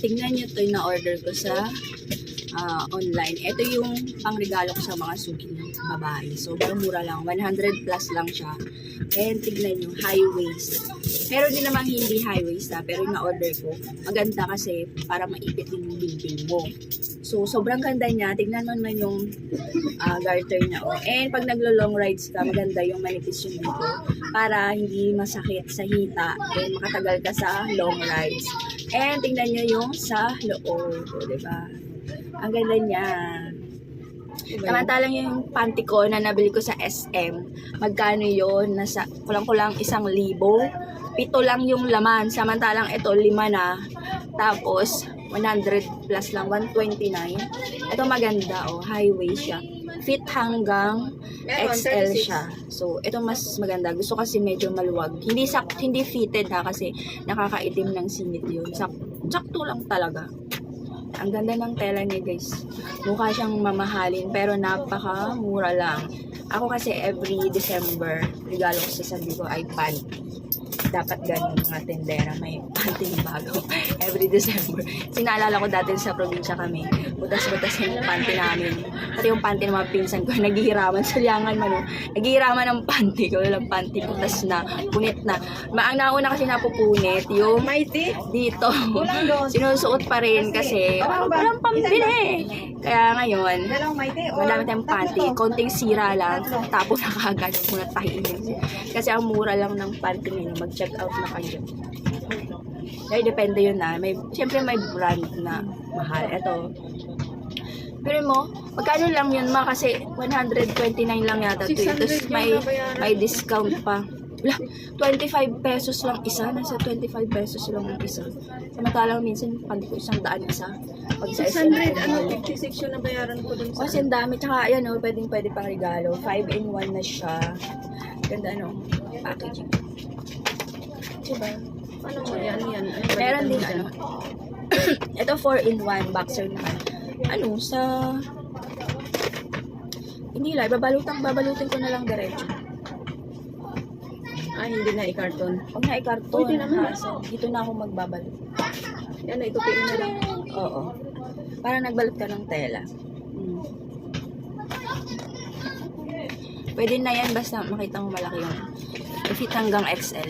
tingnan nyo ito yung na-order ko sa online. Ito yung pangregalo ko sa mga suki ng babae. So, mura lang. 100 plus lang siya. And tignan nyo, high waist. Meron din namang hindi high waist pero yung na-order ko, maganda kasi para maipit din yung building mo. So, sobrang ganda niya. Tignan mo naman yung garter niya. Oh. And pag naglo-long rides ka, maganda yung manipis yung dito para hindi masakit sa hita and makatagal ka sa long rides. And tingnan nyo yung sa loob. Diba? Ang ganda niya. Samantalang yung panty ko na nabili ko sa SM, magkano yun? Nasa kulang-kulang 1,000. 7 lang yung laman. Samantalang ito 5 na. Tapos 100 plus lang, 129. Ito maganda, oh, high waist siya. Fit hanggang XL siya. So, ito mas maganda. Gusto kasi medyo maluwag. Hindi fitted ha, kasi nakakaitim ng singit yun. Sakto lang talaga. Ang ganda ng tela niya, guys. Mukha siyang mamahalin, pero napaka-mura lang. Ako kasi every December, regalo ko sa sabi ko ay panty. Dapat ganun mga tendera, may panty bago every December. Sinaalala ko dati sa probinsya kami, butas-butas yung panty namin. Pati yung panty ng mga pinsan ko, naghihiraman, sulyangan man, naghihiraman ng panty ko, walang panty, butas na, punit na. Ang nauna kasi napupunit, yung dito, sinusuot pa rin kasi walang pambili. Kaya ngayon, madami tayong panty, konting sira lang, tapos na kagad, muna tahiin. Kasi ang mura lang ng panty ngayon, mag-check out na kayo. Kaya depende yun na. Siyempre may brand na mahal. Ito. Pero mo, magkano lang yun ma? Kasi 129 lang yata ito. Tapos may discount pa. Wala, 25 pesos lang isa. Nasa 25 pesos lang ang isa. Samantalang minsan, pag ko 100 isa. Pag sa 600, 56 yun na bayaran ko dun sa... Kasi ang dami. Tsaka, yan o, pwede pang regalo. 5-in-1 na siya. Ganda, ano, packaging. Diba? Ano mo yan? Meron din, ano. Ito, 4-in-1 boxer naman. Ano, sa... Hindi lang, babalutin ko na lang diretso. Hindi na i-carton. Huwag na i-karton. Pwede naman. Dito na ako magbabalot. Yan, itupiin na lang. Oo. Para nagbalot ka ng tela. Pwede na yan basta makita mo malaki yung fit hanggang XL.